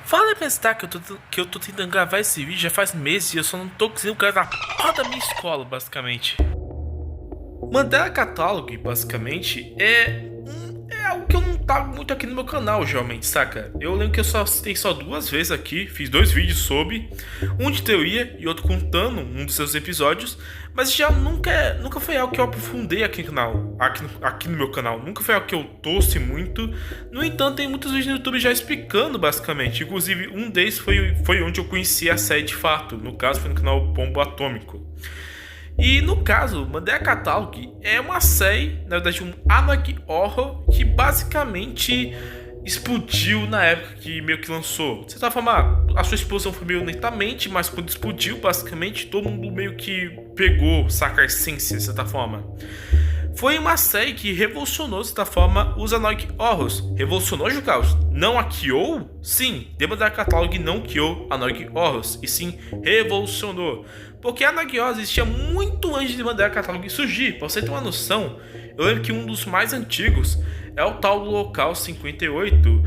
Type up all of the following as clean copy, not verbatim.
Fala pra pensar que eu tô tentando gravar esse vídeo já faz meses e eu só não tô conseguindo gravar a porra da minha escola, basicamente. Mandar catálogo, basicamente, é algo que eu não trago muito aqui no meu canal, geralmente, saca? Eu lembro que eu só citei só 2 vezes aqui, fiz 2 vídeos sobre, um de teoria e outro contando um dos seus episódios, mas já nunca foi algo que eu aprofundei aqui no canal, aqui no meu canal, nunca foi algo que eu trouxe muito. No entanto, tem muitos vídeos no YouTube já explicando, basicamente, inclusive um deles foi onde eu conheci a série de fato, no caso foi no canal Pombo Atômico. E no caso, Mandela Catalog é uma série, na verdade um Anarchy Horror, que basicamente explodiu na época que meio que lançou. De certa forma, a sua explosão foi meio lentamente, mas quando explodiu, basicamente todo mundo meio que pegou, saca, a essência, de certa forma. Foi uma série que revolucionou, de certa forma, os Anarchy Horrors. Revolucionou, Jucaus? Não a criou? Sim, The Mandela Catalog não criou Anarchy Horrors, e sim revolucionou. Porque a Anarchy Horrors existia muito antes de The Mandela Catalog surgir. Pra você ter uma noção, eu lembro que um dos mais antigos é o tal do Local 58.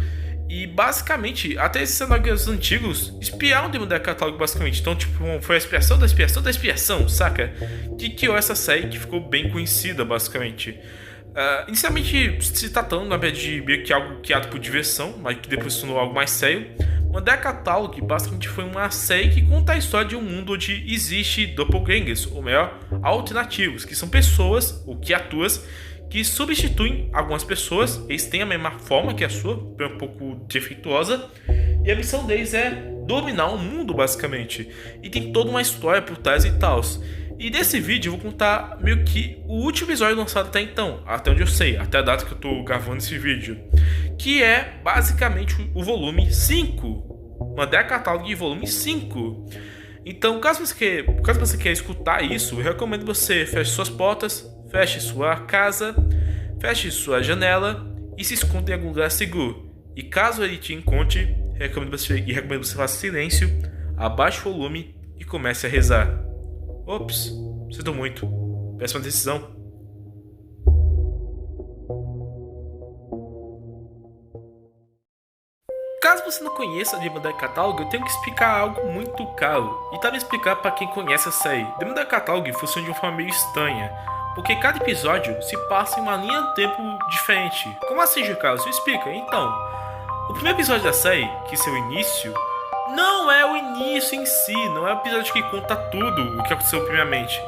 E basicamente, até esses cenários antigos espiaram o Mandela Catalog, basicamente. Então, tipo, foi a expiação da expiação da expiação, saca? Que criou essa série que ficou bem conhecida, basicamente. Inicialmente se tratando, na verdade, de meio que algo criado por diversão, mas que depois se tornou algo mais sério. Mandela Catalog basicamente foi uma série que conta a história de um mundo onde existe doppelgangers, ou melhor, alternativos, que são pessoas ou criaturas que substituem algumas pessoas. Eles têm a mesma forma que a sua, um pouco defeituosa, e a missão deles é dominar o mundo, basicamente. E tem toda uma história por trás e tal. E nesse vídeo eu vou contar meio que o último episódio lançado até então, até onde eu sei, até a data que eu tô gravando esse vídeo, que é basicamente o volume 5, Mandela Catalog volume 5. Então, caso você queira escutar isso, eu recomendo você feche suas portas, feche sua casa, feche sua janela e se esconda em algum lugar seguro. E caso ele te encontre, recomendo você faça silêncio, abaixe o volume e comece a rezar. Ops, sinto muito. Péssima decisão. Caso você não conheça The Mandela Catalog, eu tenho que explicar algo muito caro. E também explicar para quem conhece a série. The Mandela Catalog funciona de uma forma meio estranha, porque cada episódio se passa em uma linha de tempo diferente. Como assim, Carlos? Me explica. Então, o primeiro episódio da série, que é seu início, não é o início em si, não é o episódio que conta tudo o que aconteceu primeiramente.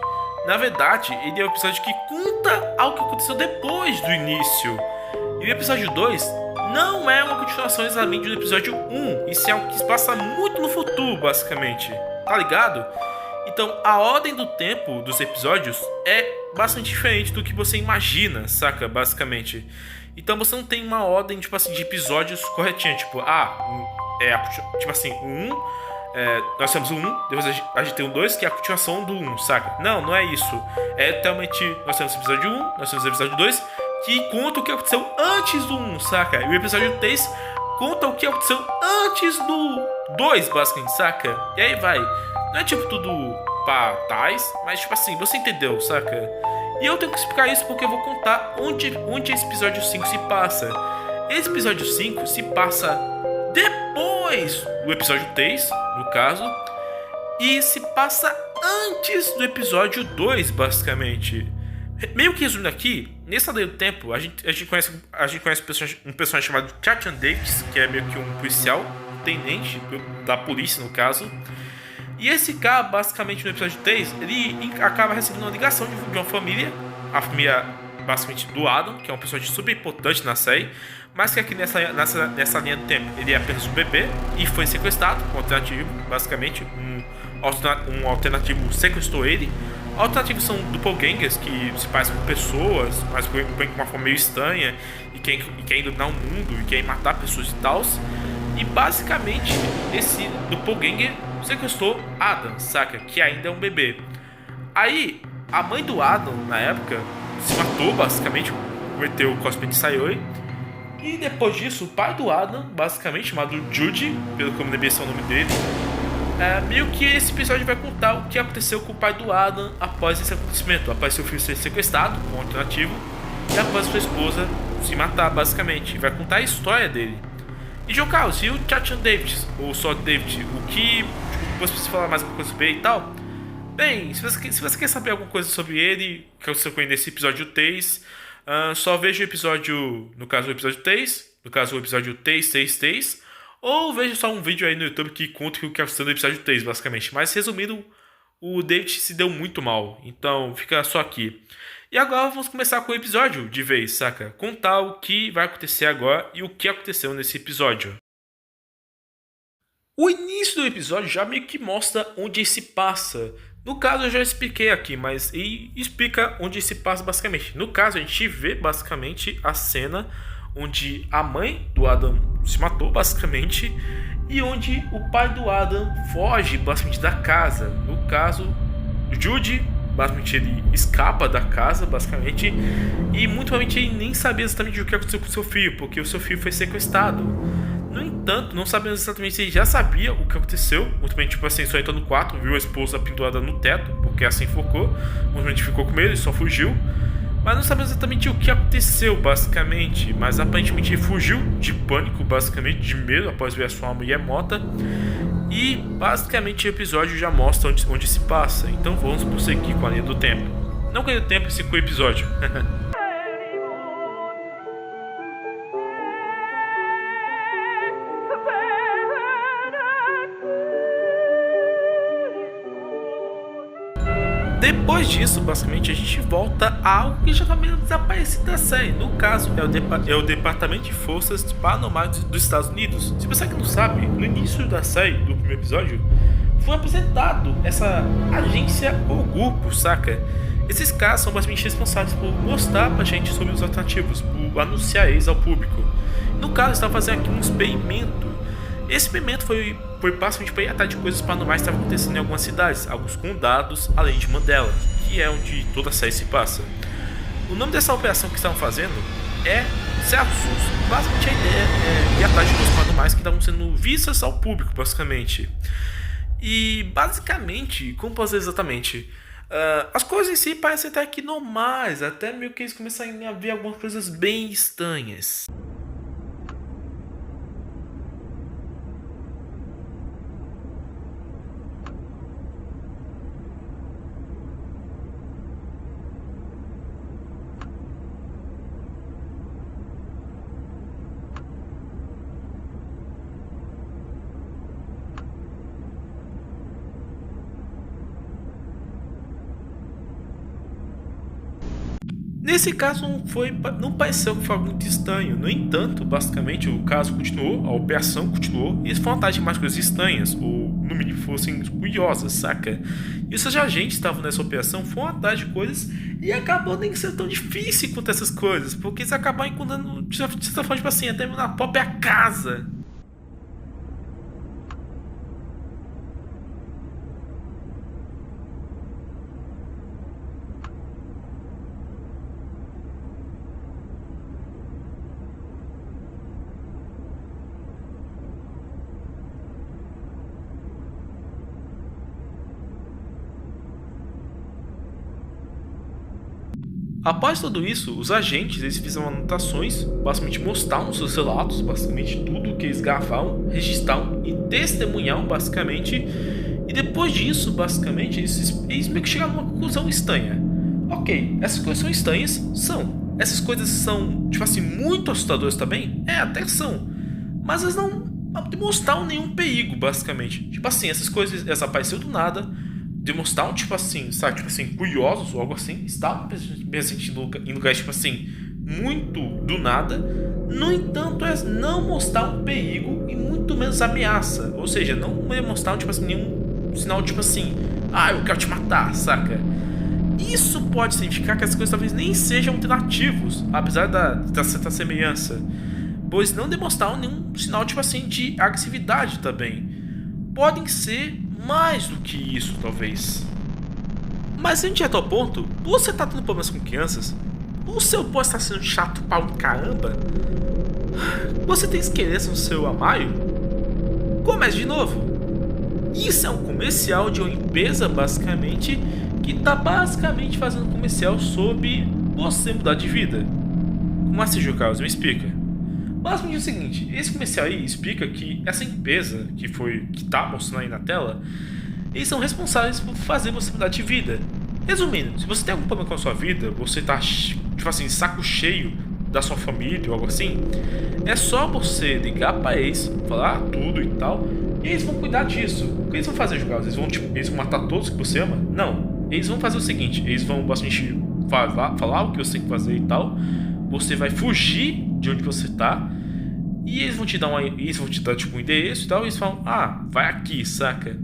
Na verdade, ele é o episódio que conta algo que aconteceu depois do início. E o episódio 2 não é uma continuação exatamente do episódio 1, isso é algo que se passa muito no futuro, basicamente. Tá ligado? Então, a ordem do tempo dos episódios é bastante diferente do que você imagina, saca? Basicamente. Então, você não tem uma ordem, tipo assim, de episódios corretinha. Tipo, tipo assim, o 1, nós temos o 1, depois a gente tem o 2, que é a continuação do 1, saca? Não é isso. É realmente, nós temos o episódio 1, nós temos o episódio 2, que conta o que aconteceu antes do 1, saca? E o episódio 3 conta o que aconteceu antes do 2, basicamente, saca? E aí vai. Não é tipo tudo pra trás, mas tipo assim, você entendeu, saca? E eu tenho que explicar isso porque eu vou contar onde esse episódio 5 se passa. Esse episódio 5 se passa depois do episódio 3, no caso, e se passa antes do episódio 2, basicamente. Meio que resumindo aqui, nessa linha do tempo, a gente conhece um personagem chamado Chachan Davis, que é meio que um policial, um tenente da polícia, no caso. E esse cara, basicamente, no episódio 3, ele acaba recebendo uma ligação de uma família, a família, basicamente, do Adam, que é um personagem super importante na série, mas que aqui nessa linha do tempo, ele é apenas um bebê e foi sequestrado, um alternativo, basicamente, um alternativo sequestrou ele. Alternativos são doppelgangers que se parecem com pessoas, mas com uma forma meio estranha e querem dominar o mundo e querem matar pessoas e tal. E basicamente esse doppelganger sequestrou Adam, saca? Que ainda é um bebê. Aí a mãe do Adam, na época, se matou, basicamente, cometeu o cosplay de Sayori. E depois disso, o pai do Adam, basicamente, chamado Jude, pelo que eu me lembro esse é o nome dele, meio que esse episódio vai contar o que aconteceu com o pai do Adam após esse acontecimento. Após seu filho ser sequestrado, com um alternativo, e após sua esposa se matar, basicamente. Vai contar a história dele. E João Carlos, e o Chachan David, ou só David, o que você precisa falar mais alguma coisa sobre ele e tal? Bem, se você quer saber alguma coisa sobre ele, que você conhece nesse episódio 3, só veja o episódio, no caso o episódio 3, no caso o episódio 333, ou veja só um vídeo aí no YouTube que conta o que aconteceu no episódio 3, basicamente. Mas resumindo, o David se deu muito mal, então fica só aqui. E agora vamos começar com o episódio de vez, saca? Contar o que vai acontecer agora e o que aconteceu nesse episódio. O início do episódio já meio que mostra onde se passa. No caso eu já expliquei aqui, mas e explica onde se passa basicamente. No caso a gente vê basicamente a cena onde a mãe do Adam se matou basicamente e onde o pai do Adam foge basicamente da casa. No caso, Jude basicamente ele escapa da casa basicamente e muito provavelmente ele nem sabia exatamente o que aconteceu com seu filho, porque o seu filho foi sequestrado. No entanto, não sabemos exatamente se ele já sabia o que aconteceu. Muito bem, tipo assim, só entrou no quarto, viu a esposa pendurada no teto, porque assim focou. Muito bem, ficou com medo e só fugiu. Mas não sabemos exatamente o que aconteceu, basicamente. Mas aparentemente ele fugiu de pânico, basicamente, de medo, após ver a sua mulher morta. E basicamente o episódio já mostra onde se passa. Então vamos prosseguir com a linha do tempo. Não com a linha do tempo, sim com o episódio. Depois disso, basicamente, a gente volta a algo que já tá meio desaparecido da série. No caso, é o Departamento de Forças Paranormais dos Estados Unidos. Se você que não sabe, no início da série, do primeiro episódio, foi apresentado essa agência ou grupo, saca? Esses caras são basicamente responsáveis por mostrar pra gente sobre os alternativos, por anunciar eles ao público. No caso, eles estavam fazendo aqui um experimento. Esse experimento foi basicamente para ir atrás de coisas paranormais que estavam acontecendo em algumas cidades, alguns condados, além de Mandela, que é onde toda a série se passa. O nome dessa operação que estavam fazendo é Celsius. Basicamente a ideia é ir atrás de coisas paranormais que estavam sendo vistas ao público, basicamente. E basicamente, como posso dizer exatamente, as coisas em si parecem até aqui normais, até meio que eles começam a ver algumas coisas bem estranhas. Nesse caso não pareceu que foi algo muito estranho. No entanto, basicamente o caso continuou, a operação continuou e eles foram atrás de mais coisas estranhas, ou no mínimo fossem curiosas, saca? E os agentes estavam nessa operação, foram atrás de coisas e acabou nem sendo tão difícil encontrar essas coisas, porque eles acabaram encontrando, de certa forma, tipo assim, até na própria casa. Após tudo isso, os agentes eles fizeram anotações, basicamente mostraram nos seus relatos, basicamente tudo que eles gravaram, registraram e testemunharam, basicamente. E depois disso, basicamente, eles meio que chegaram a uma conclusão estranha. Ok, essas coisas são estranhas? São. Essas coisas são, tipo assim, muito assustadoras também? É, até são. Mas elas não demonstraram nenhum perigo, basicamente. Tipo assim, essas coisas elas apareceram do nada, demonstraram, tipo assim, sabe, tipo assim, curiosos ou algo assim, estavam presentes em lugares, tipo assim, muito do nada. No entanto, elas não mostraram perigo e muito menos ameaça. Ou seja, não demonstraram, tipo assim, nenhum sinal, tipo assim, eu quero te matar, saca? Isso pode significar que as coisas talvez nem sejam alternativos, apesar da certa semelhança, pois não demonstraram nenhum sinal, tipo assim, de agressividade também. Podem ser mais do que isso, talvez. Mas se a gente é ao ponto, você tá tendo problemas com crianças? O seu pode estar sendo chato para um caramba? Você tem esqueletos no seu armário? Comece de novo. Isso é um comercial de uma empresa, basicamente, que tá basicamente fazendo um comercial sobre você mudar de vida. Como assim, João Carlos? Me explica. Basicamente é o seguinte, esse comercial aí explica que essa empresa que tá mostrando aí na tela, eles são responsáveis por fazer você mudar de vida. Resumindo, se você tem algum problema com a sua vida, você tá, tipo assim, saco cheio da sua família ou algo assim, é só você ligar pra eles, falar tudo e tal, e eles vão cuidar disso. O que eles vão fazer, Jogados? Eles vão matar todos que você ama? Não. Eles vão fazer o seguinte, eles vão basicamente falar o que você tem que fazer e tal, você vai fugir de onde você tá, e eles vão te dar tipo um endereço e tal, e eles falam, ah, vai aqui, saca?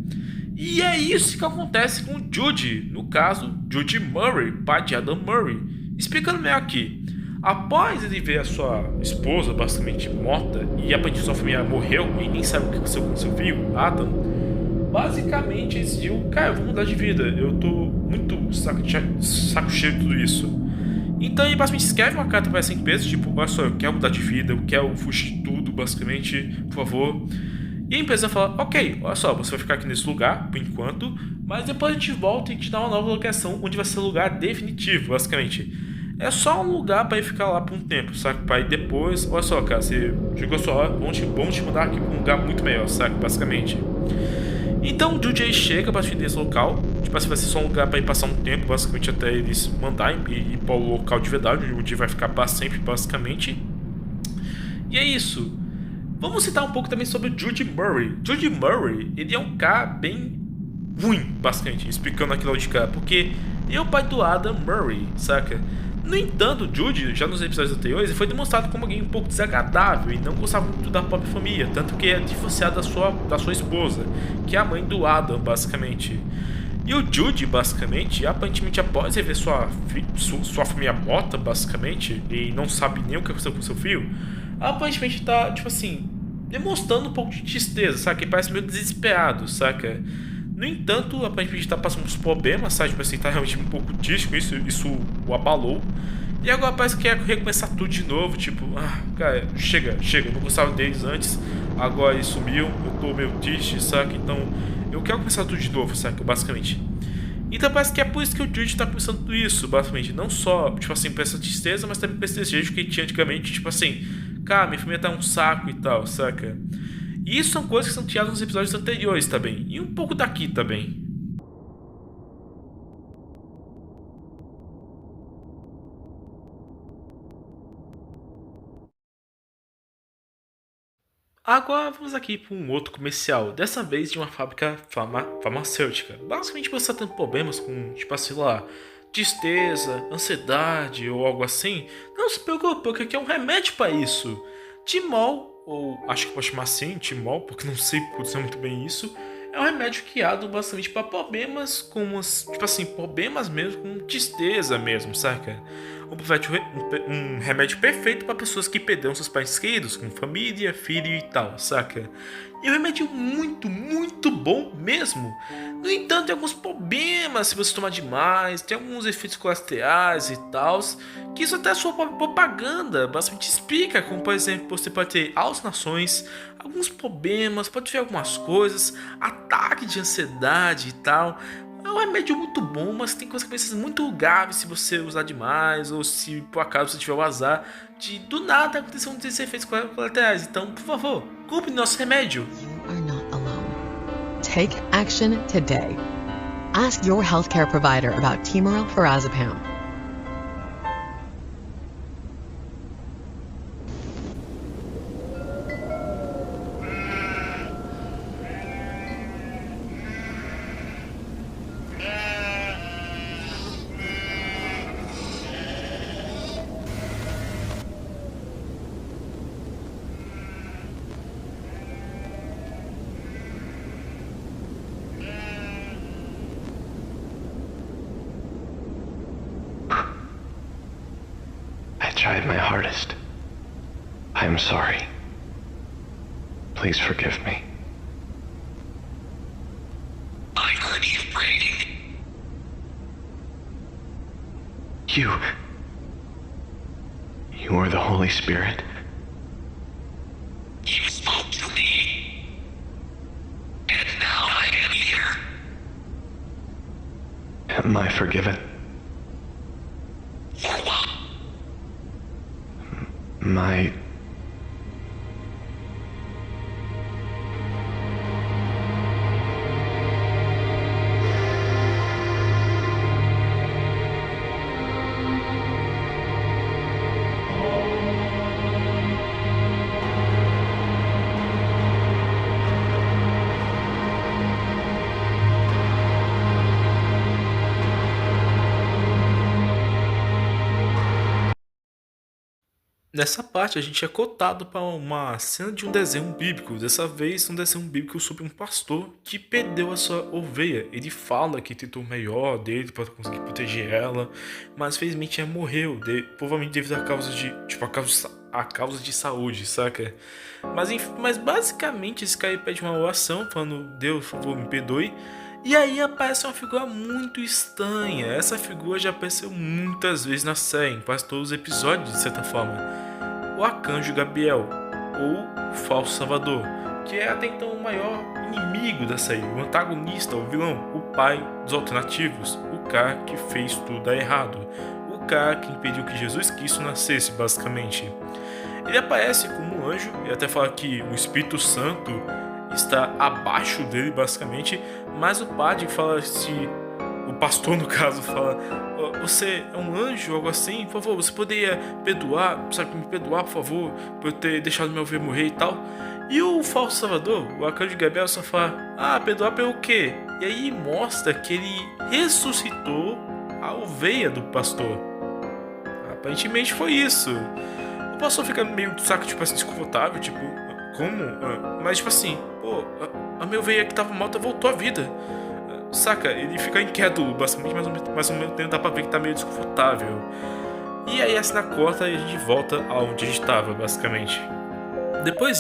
E é isso que acontece com o Jude, no caso, Jude Murray, pai de Adam Murray. Explicando melhor aqui, após ele ver a sua esposa basicamente morta, e aparentemente sua família morreu e nem sabe o que aconteceu com seu filho, Adam, basicamente ele decidiu, cara, eu vou mudar de vida, eu tô muito saco cheio de tudo isso. Então ele basicamente escreve uma carta para essa empresa, tipo, olha só, eu quero mudar de vida, eu quero fugir de tudo, basicamente, por favor. E a empresa fala, ok, olha só, você vai ficar aqui nesse lugar, por enquanto, mas depois a gente volta e te dá uma nova locação, onde vai ser o lugar definitivo, basicamente. É só um lugar para ir ficar lá por um tempo, sabe? Para ir depois, olha só, cara, você chegou a sua hora, vamos te mudar aqui para um lugar muito melhor, sabe? Basicamente. Então o Jude chega para nesse local, tipo assim, vai ser só um lugar para ir passar um tempo, basicamente até eles mandarem e ir para o local de verdade, onde o Jude vai ficar para sempre, basicamente. E é isso. Vamos citar um pouco também sobre o Jude Murray. Jude Murray, ele é um cara bem ruim, basicamente, explicando aquilo de cara, porque ele é o pai do Adam Murray, saca? No entanto, o Jude, já nos episódios anteriores, foi demonstrado como alguém um pouco desagradável e não gostava muito da própria família, tanto que é divorciado da sua esposa, que é a mãe do Adam, basicamente. E o Jude, basicamente, aparentemente após rever sua família morta, basicamente, e não sabe nem o que aconteceu com seu filho, aparentemente tá, tipo assim, demonstrando um pouco de tristeza, saca? Ele parece meio desesperado, saca? No entanto, aparentemente tá passando uns problemas, sabe? Tipo assim, tá realmente um pouco triste com isso o abalou. E agora parece que quer recomeçar tudo de novo, tipo, ah, cara, chega, eu não gostava deles antes, agora eles sumiu, eu tô meio triste, saca? Então, eu quero começar tudo de novo, saca? Basicamente. Então parece que é por isso que o Jude tá começando tudo isso, basicamente. Não só, tipo assim, por essa tristeza, mas também por esse desejo que ele tinha antigamente, tipo assim, cara, minha família tá um saco e tal, saca? E isso são coisas que são tiradas nos episódios anteriores também. E um pouco daqui também. Agora vamos aqui para um outro comercial. Dessa vez de uma fábrica farmacêutica. Basicamente você está tendo problemas com, tipo assim, lá, tristeza, ansiedade ou algo assim. Não se preocupe, porque aqui é um remédio para isso. Timol, ou acho que pode chamar assim, Timol, porque não sei pronunciar muito bem isso, é um remédio criado basicamente para problemas como, tipo assim, problemas mesmo com tristeza mesmo, saca? Um remédio perfeito para pessoas que perderam seus pais queridos, com família, filho e tal, saca? E é um remédio muito bom mesmo. No entanto, tem alguns problemas se você tomar demais, tem alguns efeitos colaterais e tal, que isso até a sua própria propaganda basicamente explica, como por exemplo, você pode ter alucinações, alguns problemas, pode ver algumas coisas, ataque de ansiedade e tal. É um remédio muito bom, mas tem consequências muito graves se você usar demais ou se por acaso você tiver o azar de do nada acontecer um desses efeitos colaterais. Então, por favor, compre nosso remédio. You are not alone. Take action today. Ask your healthcare provider about Timaril Farazepam. I tried my hardest. I am sorry. Please forgive me. I keep praying. You are the Holy Spirit. You spoke to me. And now I am here. Am I forgiven? For what? My Nessa parte a gente é cotado para uma cena de um desenho bíblico, dessa vez um desenho bíblico sobre um pastor que perdeu a sua ovelha. Ele fala que tentou o melhor dele para conseguir proteger ela, mas felizmente ela morreu, provavelmente devido a causa de, tipo, a causa de saúde, saca? Mas basicamente esse cara pede uma oração falando: Deus, por favor, me perdoe. E aí aparece uma figura muito estranha. Essa figura já apareceu muitas vezes na série, em quase todos os episódios, de certa forma. O Arcanjo Gabriel, ou o Falso Salvador, que é até então o maior inimigo da série, o antagonista, o vilão, o pai dos alternativos, o cara que fez tudo dar errado, o cara que impediu que Jesus Cristo nascesse, basicamente. Ele aparece como um anjo e até fala que o Espírito Santo está abaixo dele, basicamente, mas o padre fala se... O pastor, no caso, fala: você é um anjo, algo assim, por favor, você poderia perdoar, sabe, me perdoar, por favor, por eu ter deixado meu ovelha morrer e tal. E o falso salvador, o Arcanjo Gabriel, só fala: perdoar pelo quê? E aí mostra que ele ressuscitou a ovelha do pastor. Aparentemente foi isso. O pastor fica meio, saco, tipo assim, desconfortável, tipo, como? Mas tipo assim, pô, a minha ovelha que tava morta voltou à vida. Saca, ele fica inquieto, basicamente, mas ao mesmo tempo dá pra ver que tá meio desconfortável. E aí a cena corta e a gente volta aonde a gente tava, basicamente. Depois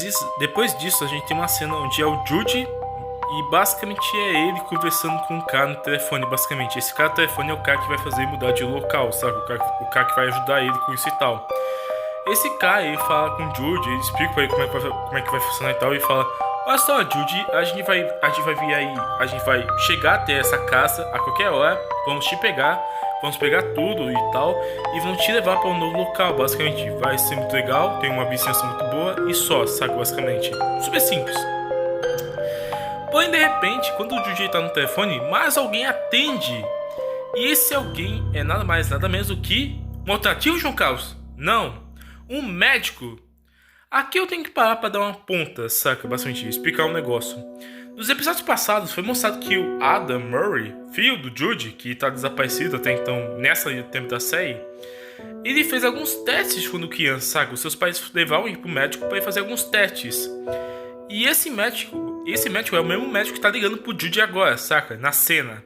disso, a gente tem uma cena onde é o Jude e basicamente é ele conversando com um cara no telefone, basicamente. Esse cara no telefone é o cara que vai fazer ele mudar de local, sabe? O cara que vai ajudar ele com isso e tal. Esse cara, ele fala com o Jude, ele explica pra ele como é que vai funcionar e tal, e fala: olha só, Jude, a gente vai vir aí, a gente vai chegar até essa casa a qualquer hora, vamos te pegar, vamos pegar tudo e tal, e vamos te levar para um novo local, basicamente. Vai ser muito legal, tem uma vizinhança muito boa e só, saca, basicamente. Super simples. Porém, de repente, quando o Jude tá no telefone, mais alguém atende. E esse alguém é nada mais, nada menos do que um alternativo, João Carlos? Não, um médico. Aqui eu tenho que parar pra dar uma ponta, saca? Basicamente, explicar um negócio. Nos episódios passados foi mostrado que o Adam Murray, filho do Jude, que tá desaparecido até então nessa tempo da série, ele fez alguns testes quando criança, saca? Os seus pais levaram ele pro médico pra ele fazer alguns testes. E esse médico é o mesmo médico que tá ligando pro Jude agora, saca? Na cena.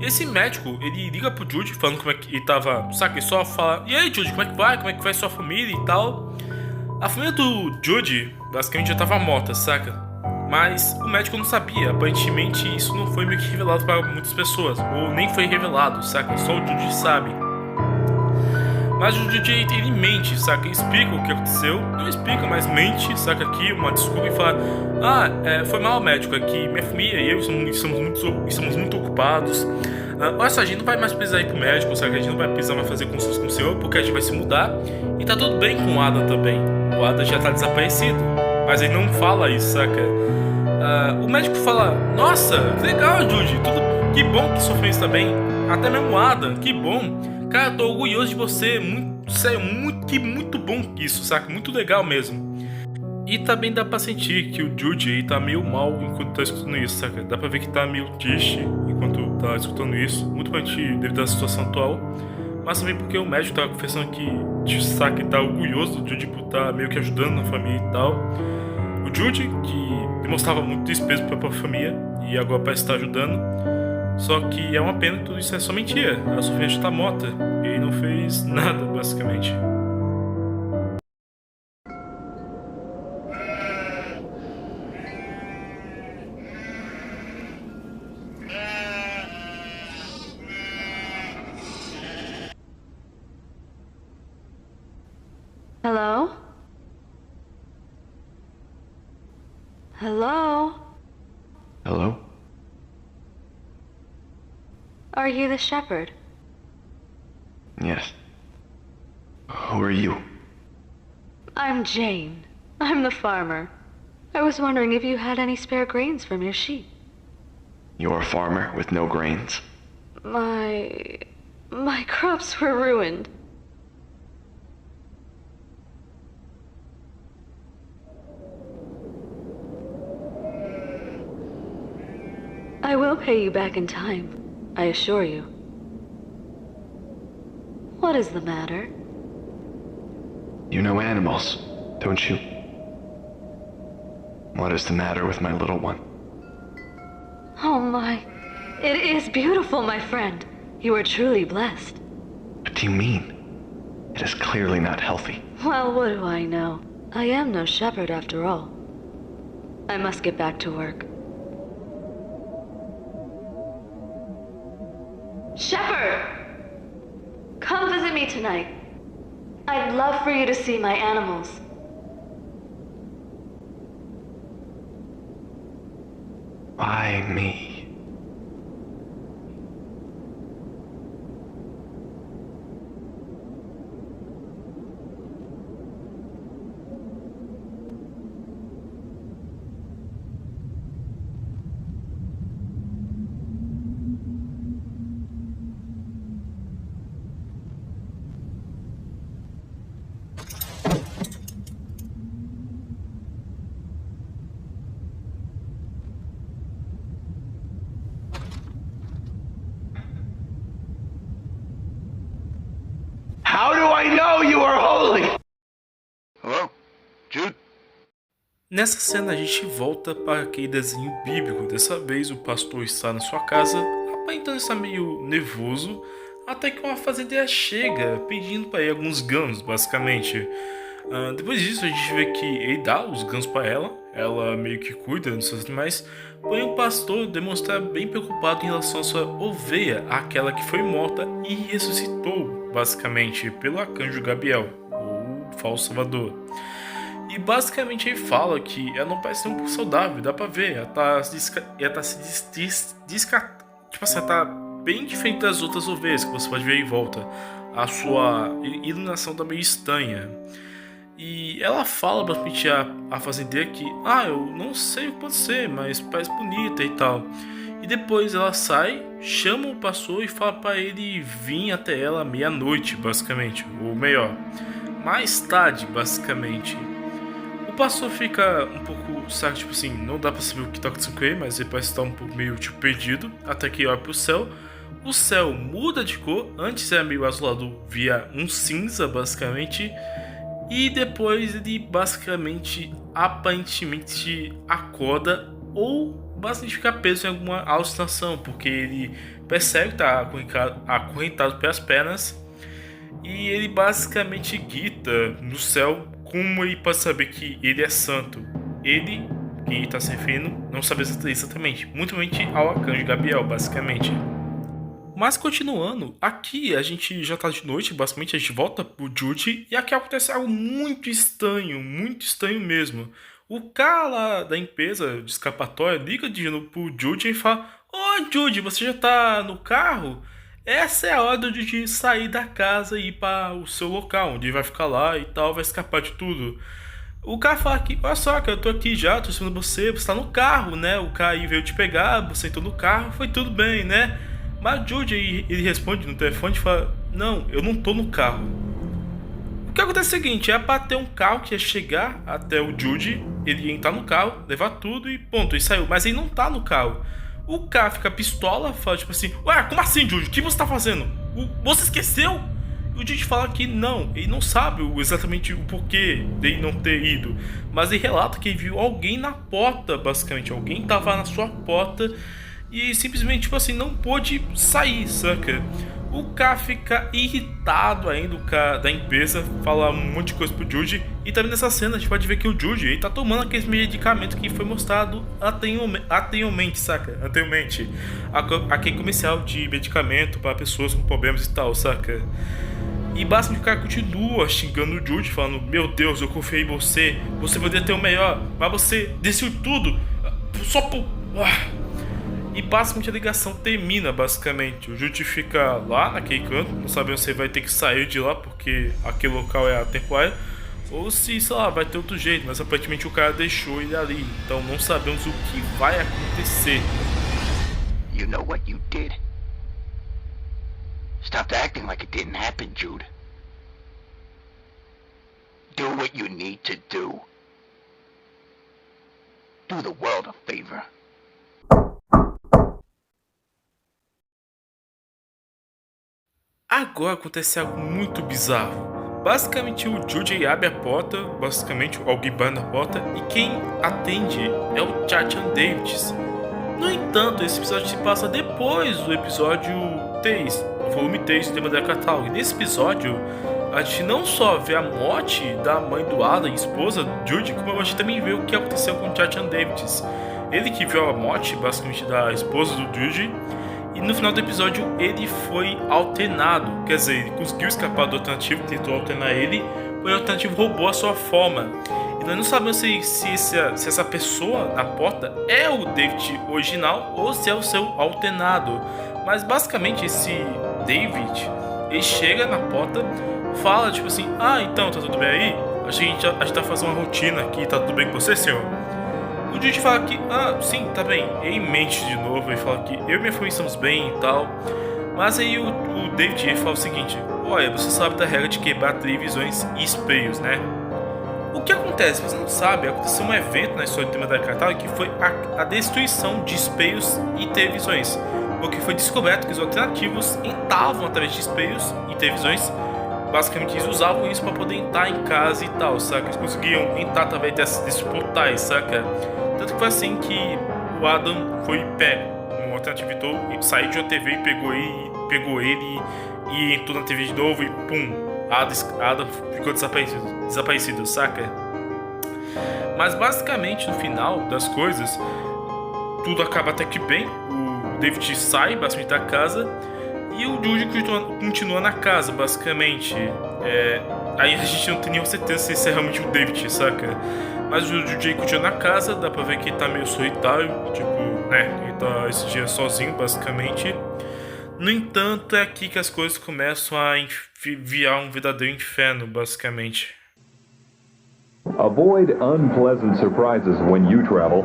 Esse médico, ele liga pro Jude falando como é que ele tava, saca? Ele só fala: e aí, Jude, como é que vai? Como é que vai sua família e tal? A família do Jude basicamente já tava morta, saca? Mas o médico não sabia. Aparentemente isso não foi meio que revelado para muitas pessoas, ou nem foi revelado, saca? Só o Jude sabe. Mas o Jude, ele mente, saca? Ele explica o que aconteceu. Não explica, mas mente, saca? Aqui uma desculpa e fala: foi mal, médico, aqui minha família e eu estamos muito ocupados. Olha só, a gente não vai mais precisar ir pro médico, saca? A gente não vai precisar mais fazer consultas com o senhor, porque a gente vai se mudar. E tá tudo bem com o Ada também. O Ada já tá desaparecido, mas ele não fala isso, saca? O médico fala: nossa, que legal, Jude, que bom que sua família está bem. Até mesmo o Ada, que bom. Cara, tô orgulhoso de você, sério, muito bom isso, saca? Muito legal mesmo. E também dá pra sentir que o Jude tá meio mal enquanto tá escutando isso, saca? Dá pra ver que tá meio triste enquanto tá escutando isso, muito provavelmente devido à situação atual, mas também porque o médico tá confessando que, saca, tá orgulhoso do Jude por tá meio que ajudando na família e tal. O Jude, que demonstrava muito desprezo pra própria família e agora parece estar ajudando, só que é uma pena que tudo isso é só mentira. A Sofia já tá morta e ele não fez nada, basicamente. Hello? Hello? Hello? Are you the shepherd? Yes. Who are you? I'm Jane. I'm the farmer. I was wondering if you had any spare grains from your sheep. You're a farmer with no grains? My crops were ruined. I will pay you back in time, I assure you. What is the matter? You know animals, don't you? What is the matter with my little one? Oh my. It is beautiful, my friend. You are truly blessed. What do you mean? It is clearly not healthy. Well, what do I know? I am no shepherd after all. I must get back to work. Shepherd! Come visit me tonight. I'd love for you to see my animals. Why me? How do I know you are holy? Hello? Jude? Nessa cena a gente volta para aquele desenho bíblico. Dessa vez o pastor está na sua casa, aparentando estar meio nervoso, até que uma fazendeira chega pedindo para ele alguns grãos, basicamente. Depois disso a gente vê que ele dá os grãos para ela meio que cuida dos seus animais, porém o pastor demonstra bem preocupado em relação à sua ovelha, aquela que foi morta e ressuscitou, basicamente, pelo arcanjo Gabriel, o falso salvador. E basicamente ele fala que ela não parece um pouco saudável, dá pra ver, ela tá tipo assim, ela tá bem diferente das outras ovelhas que você pode ver em volta. A sua iluminação tá meio estranha. E ela fala basicamente a fazendeira que, eu não sei o que pode ser, mas parece bonita e tal. E depois ela sai, chama o pastor e fala pra ele vir até ela meia-noite, basicamente. Ou melhor, mais tarde, basicamente. O pastor fica um pouco, sabe, tipo assim, não dá pra saber o que tá acontecendo com ele, mas ele parece estar um pouco meio, tipo, perdido. Até que ele olha pro céu. O céu muda de cor, antes era meio azulado via um cinza, basicamente. E depois ele basicamente, aparentemente, acorda ou basicamente fica preso em alguma alucinação, porque ele percebe que está acorrentado pelas pernas e ele basicamente grita no céu como ele pode saber que ele é santo. Ele, quem ele está se referindo, não sabe exatamente, muito mente ao arcanjo Gabriel, basicamente. Mas continuando, aqui a gente já tá de noite, basicamente a gente volta pro Jude e aqui acontece algo muito estranho mesmo. O cara lá da empresa de escapatória liga de novo pro Jude e fala: Ô Jude, você já tá no carro? Essa é a hora do Jude sair da casa e ir para o seu local, onde ele vai ficar lá e tal, vai escapar de tudo. O cara fala que, olha só, cara, eu tô aqui já, tô esperando você tá no carro, né? O cara aí veio te pegar, você entrou no carro, foi tudo bem, né? Mas o Jude, ele responde no telefone e fala: não, eu não tô no carro. O que acontece é o seguinte, é pra ter um carro que ia chegar até o Jude, ele ia entrar no carro, levar tudo e ponto, ele saiu. Mas ele não tá no carro. O cara fica pistola, fala tipo assim: ué, como assim, Jude? O que você tá fazendo? Você esqueceu? E o Jude fala que não, ele não sabe exatamente o porquê dele não ter ido. Mas ele relata que ele viu alguém na porta, basicamente. Alguém tava na sua porta e simplesmente, tipo assim, não pôde sair, saca? O cara fica irritado ainda, o cara da empresa, fala um monte de coisa pro Jude. E também nessa cena a gente pode ver que o Jude, ele tá tomando aquele medicamento que foi mostrado anteriormente, saca? Anteriormente. Aquele comercial de medicamento para pessoas com problemas e tal, saca? E basicamente o cara continua xingando o Jude, falando: meu Deus, eu confiei em você, você poderia ter o melhor, mas você decidiu tudo só por... E basicamente a ligação termina, basicamente. O Jude fica lá naquele canto, não sabemos se ele vai ter que sair de lá porque aquele local é temporário, ou se, sei lá, vai ter outro jeito, mas aparentemente o cara deixou ele ali, então não sabemos o que vai acontecer. You know what you did? Stop acting like it didn't happen, Jude. Do what you need to do. Do the world a favor. Agora acontece algo muito bizarro. Basicamente o Judy abre a porta, basicamente alguém bate na porta, e quem atende é o Chachan Davids. No entanto, esse episódio se passa depois do episódio 3, o volume 3 do tema da Catalog. Nesse episódio, a gente não só vê a morte da mãe do Adam, esposa do Judy, como a gente também vê o que aconteceu com o Chachan Davids. Ele que viu a morte, basicamente, da esposa do Judy, e no final do episódio ele foi alternado, quer dizer, ele conseguiu escapar do alternativo, tentou alternar ele, porém o alternativo roubou a sua forma. E nós não sabemos se essa pessoa na porta é o David original ou se é o seu alternado. Mas basicamente esse David, ele chega na porta, fala tipo assim: ah, então, tá tudo bem aí? A gente tá fazendo uma rotina aqui, tá tudo bem com você, senhor? O Judy fala que, ah, sim, tá bem. Ele mente de novo, ele fala que eu e minha família estamos bem e tal. Mas aí o David ele fala o seguinte: olha, você sabe da regra de quebrar televisões e espelhos, né? O que acontece? Você não sabe, aconteceu um evento na história do tema da Catalog que foi a destruição de espelhos e televisões. Porque foi descoberto que os alternativos entravam através de espelhos e televisões. Basicamente eles usavam isso para poder entrar em casa e tal, saca? Eles conseguiam entrar através desses portais, saca? Tanto que foi assim que o Adam foi pego. Um alternativo saiu de uma TV e pegou ele e entrou na TV de novo e pum! Adam ficou desaparecido, saca? Mas basicamente no final das coisas, tudo acaba até que bem. O David sai basicamente da casa e o Judy continua na casa, basicamente. Aí a gente não tem nenhuma certeza se esse é realmente o David, saca? Mas o Judy continua na casa, dá pra ver que ele tá meio solitário, tipo, né? Ele tá esse dia sozinho, basicamente. No entanto, é aqui que as coisas começam a virar um verdadeiro inferno, basicamente. Avoid unpleasant surprises when you travel.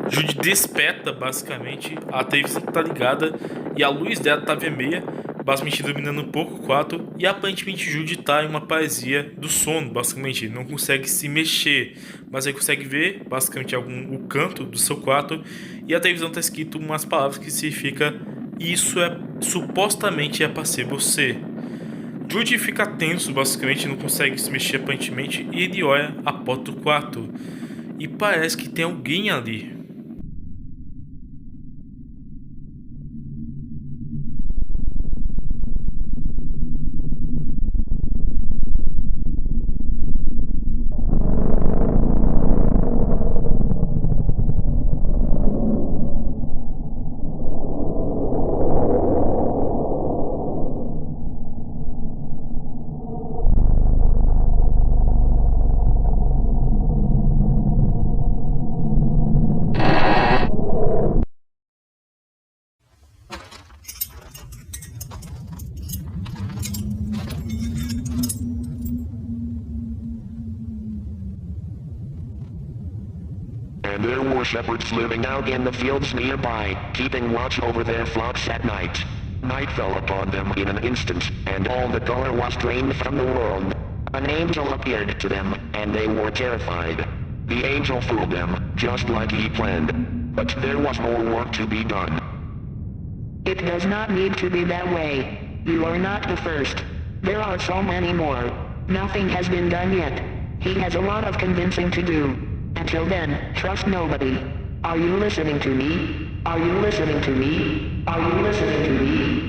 Judy desperta, basicamente, a televisão tá ligada e a luz dela tá vermelha, basicamente iluminando um pouco o quarto, e aparentemente Judy tá em uma paralisia do sono, basicamente, não consegue se mexer, mas aí consegue ver, basicamente, o canto do seu quarto, e a televisão tá escrito umas palavras que significa: isso supostamente é pra ser você. Judy fica tenso, basicamente, não consegue se mexer aparentemente, e ele olha a porta do quarto, e parece que tem alguém ali. And there were shepherds living out in the fields nearby, keeping watch over their flocks at night. Night fell upon them in an instant, and all the color was drained from the world. An angel appeared to them, and they were terrified. The angel fooled them, just like he planned. But there was more work to be done. It does not need to be that way. You are not the first. There are so many more. Nothing has been done yet. He has a lot of convincing to do. Until then, trust nobody. Are you listening to me? Are you listening to me? Are you listening to me?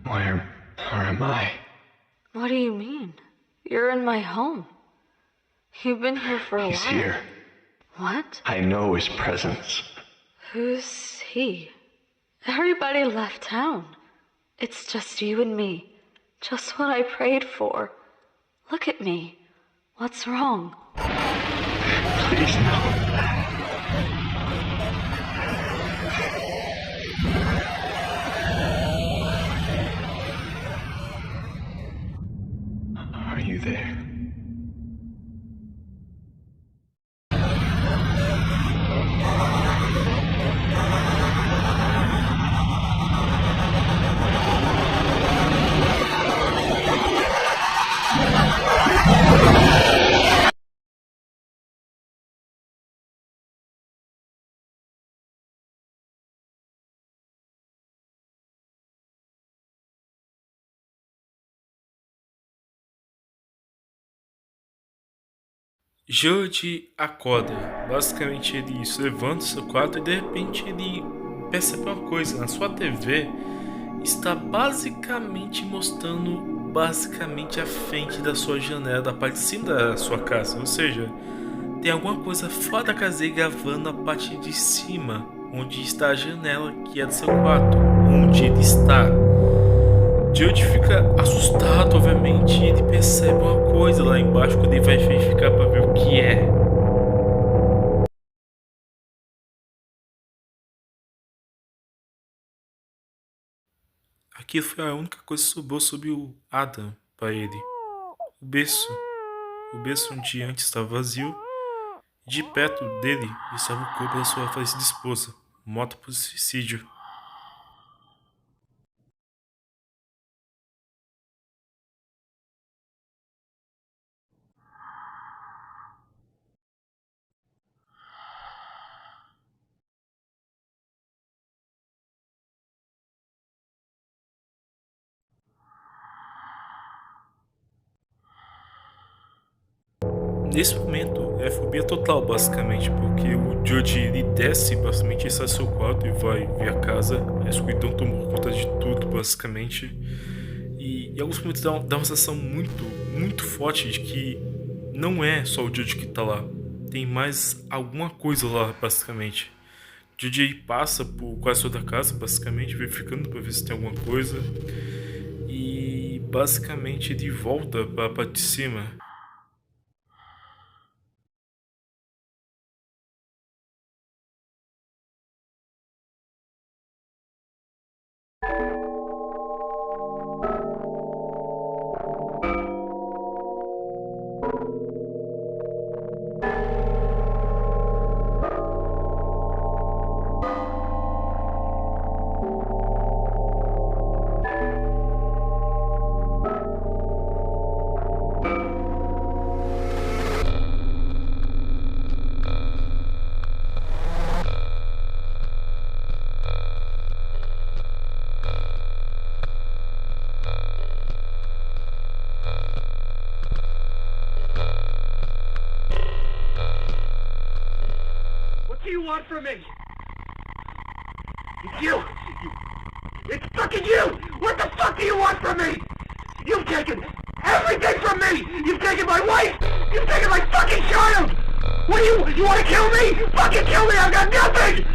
Where am I? What do you mean? You're in my home. You've been here for a He's while. here. What? I know his presence. Who's he? Everybody left town. It's just you and me. Just what I prayed for. Look at me. What's wrong? Please, no. Jude acorda. Basicamente ele se levanta do seu quarto e de repente ele percebe uma coisa. Na sua TV está basicamente mostrando basicamente a frente da sua janela, da parte de cima da sua casa. Ou seja, tem alguma coisa fora da casa dele gravando a parte de cima, onde está a janela que é do seu quarto, onde ele está. Jude fica assustado, obviamente, e ele percebe uma coisa lá embaixo quando ele vai verificar para ver o que é. Aquilo foi a única coisa que sobrou sobre o Adam para ele. O berço. O berço um dia antes estava vazio. De perto dele estava o corpo da sua falecida esposa, morta por suicídio. Nesse momento é fobia total, basicamente, porque o Judge ele desce basicamente, sai do seu quarto e vai ver a casa. A escuridão tomou conta de tudo, basicamente. E em alguns momentos dá uma sensação muito forte de que não é só o Judge que tá lá. Tem mais alguma coisa lá, basicamente. O Judge passa por quase toda a casa, basicamente, verificando para ver se tem alguma coisa. E basicamente ele volta para a parte de cima. What do you want from me? It's you! It's fucking you! What the fuck do you want from me? You've taken everything from me! You've taken my wife! You've taken my fucking child! What do you wanna kill me? Fucking kill me! I've got nothing!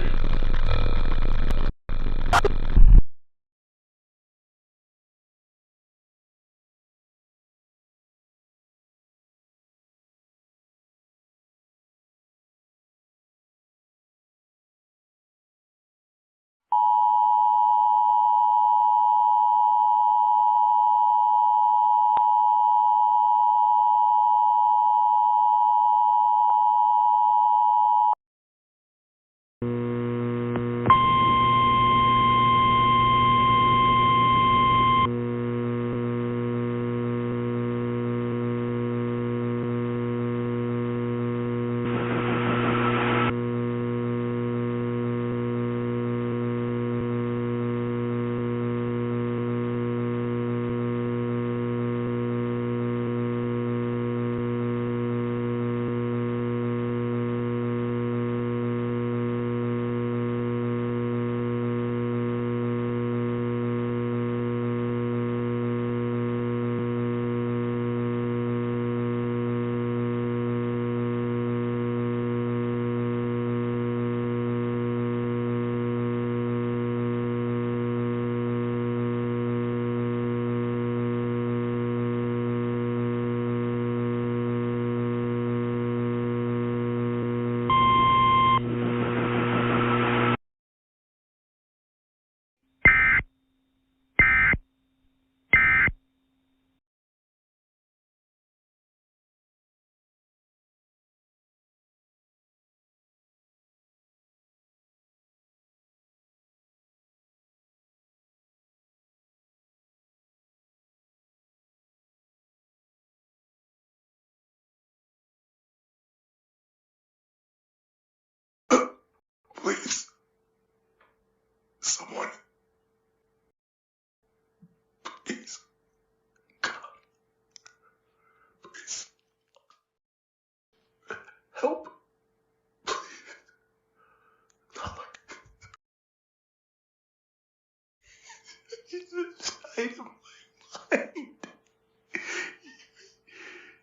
inside of my mind.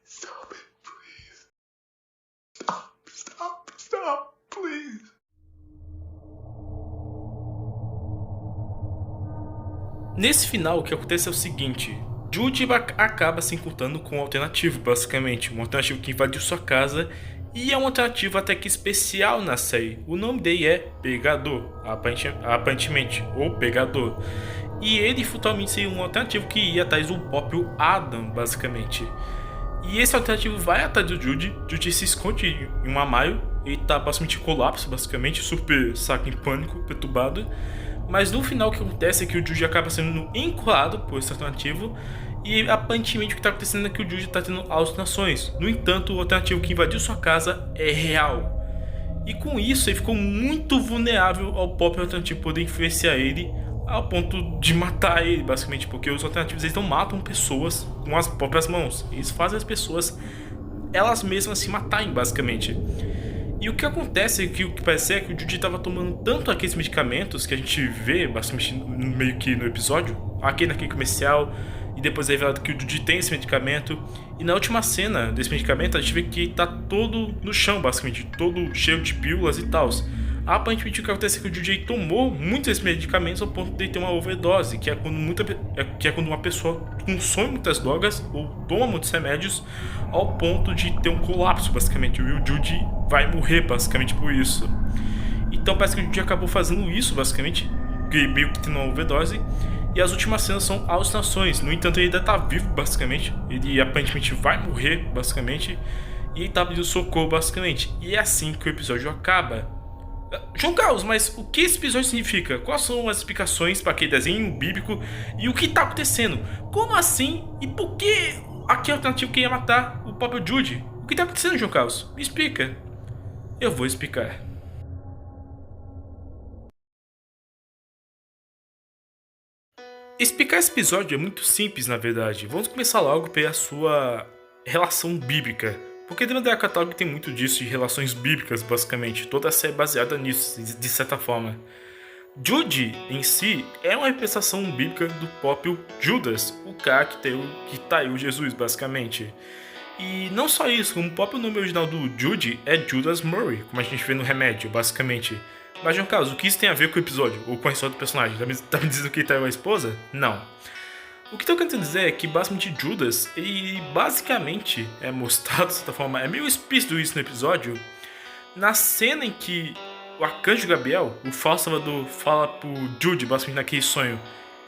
Stop it, please. Stop, please. Nesse final, o que acontece é o seguinte: Judy acaba se encontrando com um alternativo, basicamente. Um alternativo que invadiu sua casa e é um alternativo até que especial na série. O nome dele é Pegador, aparentemente, ou Pegador. E ele futuramente seria um alternativo que ia atrás do próprio Adam, basicamente. E esse alternativo vai atrás do Judy. Judy se esconde em um armário. Ele tá basicamente em colapso, basicamente, super saco em pânico, perturbado. Mas no final o que acontece é que o Judy acaba sendo encolado por esse alternativo. E aparentemente o que está acontecendo é que o Judy está tendo alucinações. No entanto, o alternativo que invadiu sua casa é real. E com isso ele ficou muito vulnerável ao próprio alternativo poder influenciar ele ao ponto de matar ele, basicamente. Porque os alternativos eles não matam pessoas com as próprias mãos. Eles fazem as pessoas elas mesmas se matarem, basicamente. E o que acontece é que o que parece é que o Judy estava tomando tanto aqueles medicamentos que a gente vê basicamente meio que no episódio, aqui naquele comercial, e depois é revelado que o Judy tem esse medicamento. E na última cena desse medicamento a gente vê que tá todo no chão, basicamente, todo cheio de pílulas e tal. Aparentemente o que acontece é que o Judy tomou muitos desses medicamentos ao ponto de ter uma overdose, que é quando uma pessoa consome muitas drogas ou toma muitos remédios ao ponto de ter um colapso, basicamente. E o Judy vai morrer, basicamente, por isso. Então parece que o Judy acabou fazendo isso, basicamente, meio que tendo uma overdose. E as últimas cenas são alucinações. No entanto, ele ainda tá vivo, basicamente. Ele aparentemente vai morrer, basicamente. E ele tá pedindo socorro, basicamente. E é assim que o episódio acaba. João Carlos, mas o que esse episódio significa? Quais são as explicações para aquele desenho bíblico? E o que tá acontecendo? Como assim? E por que aquele alternativo que ia matar o próprio Judy? O que tá acontecendo, João Carlos? Me explica. Eu vou explicar. Explicar esse episódio é muito simples, na verdade. Vamos começar logo pela sua relação bíblica. Porque dentro da Catálogo tem muito disso, de relações bíblicas, basicamente. Toda a série é baseada nisso, de certa forma. Judy, em si, é uma representação bíblica do próprio Judas, o cara que traiu Jesus, basicamente. E não só isso, como o próprio nome original do Judy é Judas Murray, como a gente vê no Remédio, basicamente. Mas, João Carlos, o que isso tem a ver com o episódio, ou com a história do personagem? Tá me dizendo que ele traiu a esposa? Não. O que eu quero dizer é que, basicamente, Judas, ele basicamente é mostrado, de certa forma, é meio explícito isso no episódio, na cena em que o arcanjo Gabriel, o falso salvador, fala pro Judy, basicamente naquele sonho,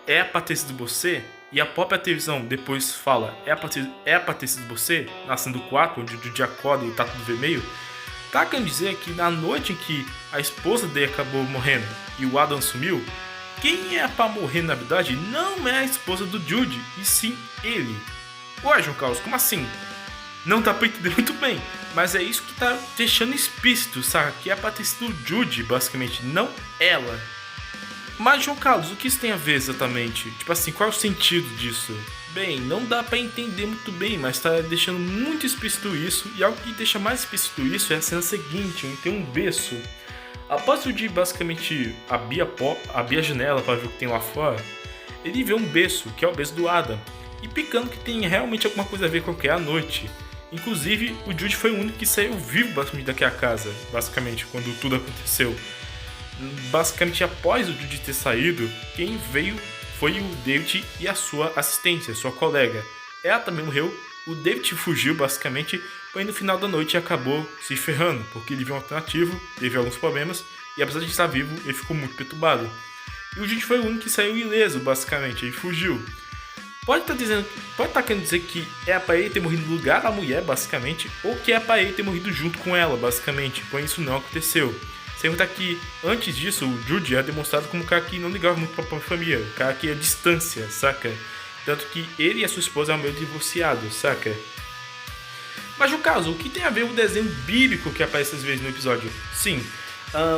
é pra ter sido você, e a própria televisão depois fala, é pra ter sido você, na cena do 4, onde o Judy acorda e tá tudo vermelho. Tá querendo dizer que na noite em que a esposa dele acabou morrendo e o Adam sumiu, quem é pra morrer na verdade não é a esposa do Judy, e sim ele. Ué, João Carlos, como assim? Não dá pra entender muito bem, mas é isso que tá deixando explícito, sabe? Que é pra ter sido o Judy, basicamente, não ela. Mas, João Carlos, o que isso tem a ver exatamente? Tipo assim, qual é o sentido disso? Bem, não dá pra entender muito bem, mas tá deixando muito explícito isso. E algo que deixa mais explícito isso é a cena seguinte, onde tem um berço. Após o Judy basicamente abrir a janela para ver o que tem lá fora, ele vê um berço, que é o berço do Adam, e picando que tem realmente alguma coisa a ver com aquela noite. Inclusive, o Judy foi o único que saiu vivo basicamente daquela casa, basicamente, quando tudo aconteceu. Basicamente, após o Judy ter saído, quem veio foi o David e a sua assistência, sua colega. Ela também morreu, o David fugiu basicamente, porém no final da noite acabou se ferrando, porque ele viu um alternativo, teve alguns problemas, e apesar de estar vivo, ele ficou muito perturbado. E o Judy foi o único que saiu ileso, basicamente, ele fugiu. Pode estar querendo dizer que é pra ele ter morrido no lugar da mulher, basicamente, ou que é pra ele ter morrido junto com ela, basicamente, porém isso não aconteceu. Sem contar que, antes disso, o Judy é demonstrado como um cara que não ligava muito pra própria família, um cara que é distância, saca? Tanto que ele e a sua esposa eram meio divorciados, saca? Mas no caso, o que tem a ver o desenho bíblico que aparece às vezes no episódio? Sim,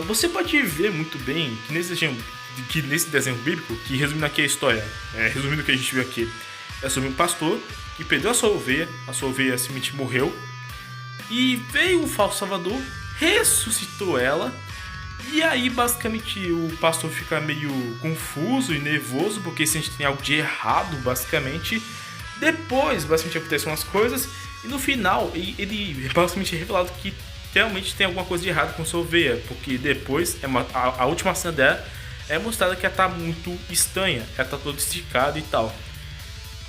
você pode ver muito bem que nesse desenho bíblico, que resumindo aqui a história, resumindo o que a gente viu aqui, é sobre um pastor que perdeu a sua ovelha simplesmente morreu, e veio o falso salvador, ressuscitou ela, E aí, basicamente, o pastor fica meio confuso e nervoso, porque sente que tem algo de errado, basicamente. Depois, basicamente, acontecem umas coisas, e no final, ele basicamente é revelado que realmente tem alguma coisa de errado com sua ovelha, porque depois, a última cena dela é mostrada que ela tá muito estranha, ela tá toda esticada e tal.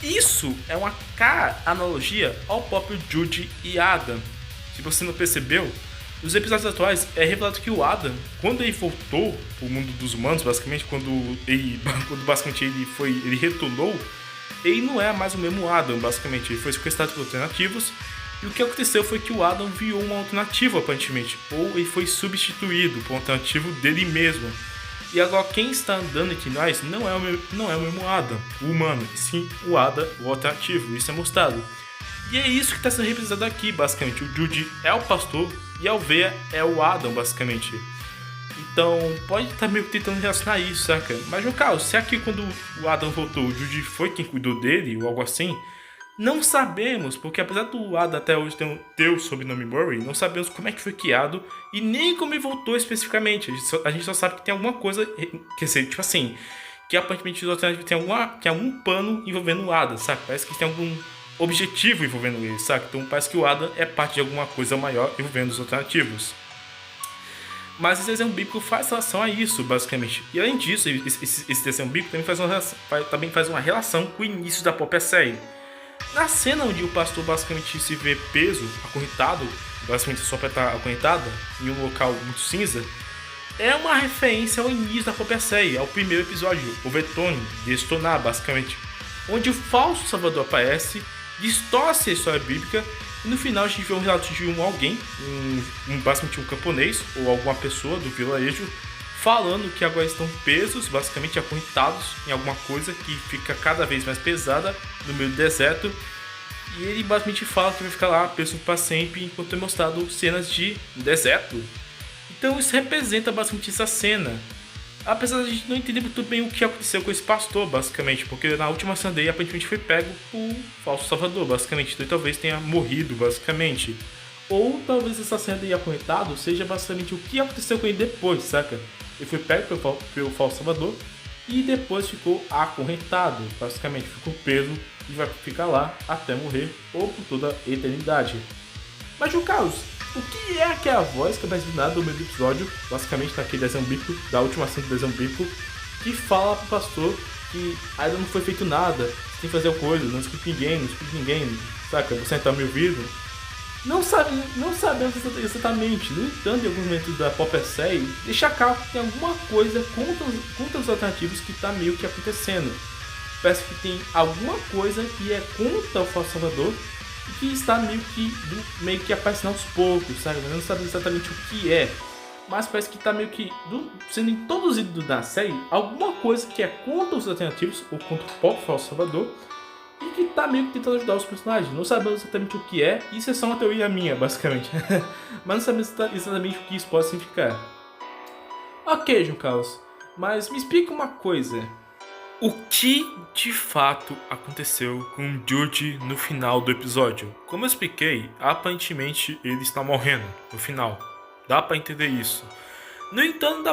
Isso é uma clara analogia ao próprio Jude e Adam. Se você não percebeu, nos episódios atuais é revelado que o Adam, quando ele voltou pro mundo dos humanos, basicamente, quando basicamente ele retornou, ele não é mais o mesmo Adam, basicamente. Ele foi sequestrado por alternativos, e o que aconteceu foi que o Adam virou uma alternativa, aparentemente, ou ele foi substituído por um alternativo dele mesmo. E agora quem está andando entre nós não é o mesmo Adam, o humano, e sim o Adam, o alternativo. Isso é mostrado. E é isso que está sendo representado aqui, basicamente. O Jude é o pastor e a ovelha é o Adam, basicamente. Então, pode estar meio que tentando relacionar isso, saca? Mas, no caso, será que quando o Adam voltou, o Jude foi quem cuidou dele, ou algo assim? Não sabemos, porque apesar do Adam até hoje ter o sobrenome Murray, não sabemos como é que foi criado e nem como ele voltou especificamente. A gente só sabe que tem alguma coisa, quer dizer, tipo assim, que aparentemente os alternativos tem algum pano envolvendo o Adam, saca? Parece que tem algum objetivo envolvendo ele, saca? Então parece que o Adam é parte de alguma coisa maior envolvendo os alternativos. Mas esse desenho bíblico faz relação a isso, basicamente. E além disso, esse desenho bíblico também faz uma relação com o início da própria série. Na cena onde o pastor basicamente se vê preso, acorrentado, basicamente sua pele está acorrentada, em um local muito cinza, é uma referência ao início da própria série, ao primeiro episódio, o Vetone, Destounar, basicamente, onde o falso salvador aparece, distorce a história bíblica, e no final a gente vê um relato de alguém, basicamente um camponês, ou alguma pessoa do vilarejo, falando que agora estão presos, basicamente acorrentados em alguma coisa que fica cada vez mais pesada no meio do deserto. E ele basicamente fala que vai ficar lá preso para sempre enquanto é mostrado cenas de deserto. Então isso representa basicamente essa cena. Apesar de a gente não entender muito bem o que aconteceu com esse pastor, basicamente, porque na última cena dele aparentemente foi pego por falso salvador, basicamente. Então talvez tenha morrido, basicamente. Ou talvez essa cena dele acorrentado seja basicamente o que aconteceu com ele depois, saca? Ele foi pego pelo falso salvador e depois ficou acorrentado, basicamente ficou preso e vai ficar lá até morrer ou por toda a eternidade. Mas, no caso, o que é aquela voz que aparece do nada no meio do episódio, basicamente naquele desenho bíblico, da última cena do desenho bíblico, que fala pro pastor que ainda não foi feito nada, você tem que fazer coisa, não escute ninguém, saca? Você está me ouvindo? Não sabemos exatamente. No entanto, em alguns momentos da própria série, deixa claro que tem alguma coisa contra os alternativos que está meio que acontecendo. Parece que tem alguma coisa que é contra o falso salvador e que está meio que aparecendo aos poucos, sabe? Mas não sabemos exatamente o que é. Mas parece que está meio que sendo introduzido na série alguma coisa que é contra os alternativos ou contra o próprio falso salvador. E que tá meio que tentando ajudar os personagens. Não sabemos exatamente o que é. Isso é só uma teoria minha, basicamente. Mas não sabemos exatamente o que isso pode significar. Ok, João Carlos. Mas me explica uma coisa. O que de fato aconteceu com o Jude no final do episódio? Como eu expliquei, aparentemente ele está morrendo no final. Dá pra entender isso. No entanto,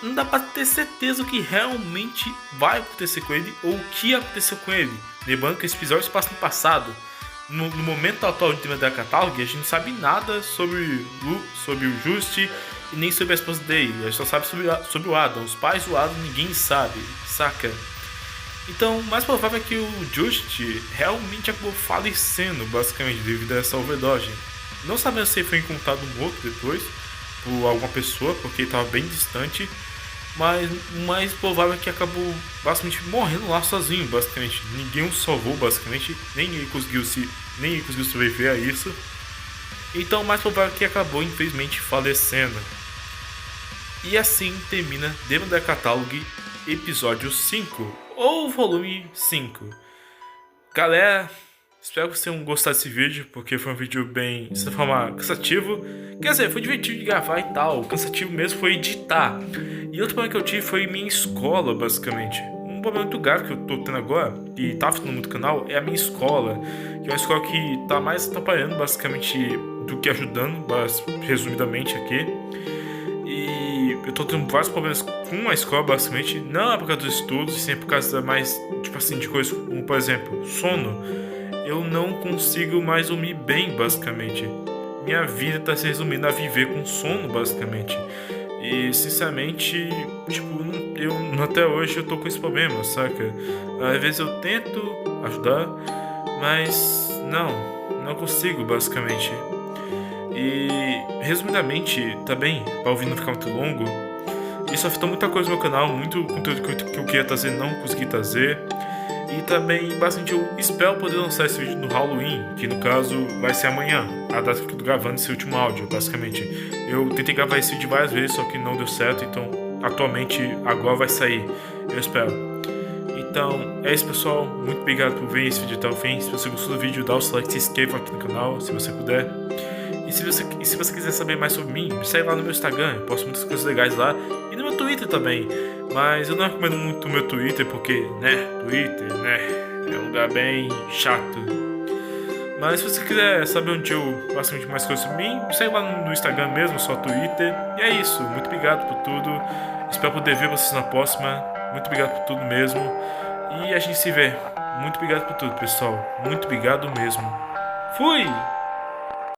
não dá pra ter certeza o que realmente vai acontecer com ele ou o que aconteceu com ele. Lembrando que esse episódio se passa no passado. No momento atual de tema da Catalog, a gente não sabe nada sobre o Just e nem sobre a esposa dele. A gente só sabe sobre o Adam. Os pais do Adam ninguém sabe, saca? Então, o mais provável é que o Just realmente acabou falecendo, basicamente, devido a essa overdose. Não sabemos se ele foi encontrado morto depois por alguma pessoa, porque ele estava bem distante. Mas o mais provável é que acabou basicamente morrendo lá sozinho, basicamente. Ninguém o salvou, basicamente. Nem ele conseguiu sobreviver a isso. Então o mais provável é que acabou, infelizmente, falecendo. E assim termina Demon da Catalog, episódio 5, ou volume 5. Galera, espero que vocês tenham gostado desse vídeo, porque foi um vídeo bem, de certa forma, cansativo. Quer dizer, foi divertido de gravar e tal. O cansativo mesmo foi editar. E outro problema que eu tive foi minha escola, basicamente. Um problema muito grave que eu tô tendo agora, e tá afetando muito o canal, é a minha escola. Que é uma escola que tá mais atrapalhando, basicamente, do que ajudando, resumidamente aqui. E eu tô tendo vários problemas com a escola, basicamente. Não é por causa dos estudos, e sim por causa mais, tipo assim, de coisas como, por exemplo, sono. Eu não consigo mais dormir bem, basicamente. Minha vida tá se resumindo a viver com sono, basicamente. E, sinceramente, tipo, até hoje eu tô com esse problema, saca? Às vezes eu tento ajudar, mas não consigo, basicamente. E, resumidamente, tá bem, pra ouvir não ficar muito longo, isso afetou muita coisa no meu canal, muito conteúdo que eu queria trazer não consegui trazer. E também, bastante, eu espero poder lançar esse vídeo no Halloween, que no caso vai ser amanhã, a data que eu tô gravando esse último áudio, basicamente. Eu tentei gravar esse vídeo várias vezes, só que não deu certo, então atualmente agora vai sair, eu espero. Então, é isso, pessoal, muito obrigado por ver esse vídeo até o fim. Se você gostou do vídeo, dá o like, se inscreva aqui no canal, se você puder. E se você quiser saber mais sobre mim, me segue lá no meu Instagram, eu posto muitas coisas legais lá. E no meu Twitter também. Mas eu não recomendo muito o meu Twitter, porque, Twitter, é um lugar bem chato. Mas se você quiser saber onde eu faço mais coisas sobre mim, me segue lá no Instagram mesmo, só Twitter. E é isso, muito obrigado por tudo. Espero poder ver vocês na próxima. Muito obrigado por tudo mesmo. E a gente se vê. Muito obrigado por tudo, pessoal. Muito obrigado mesmo. Fui!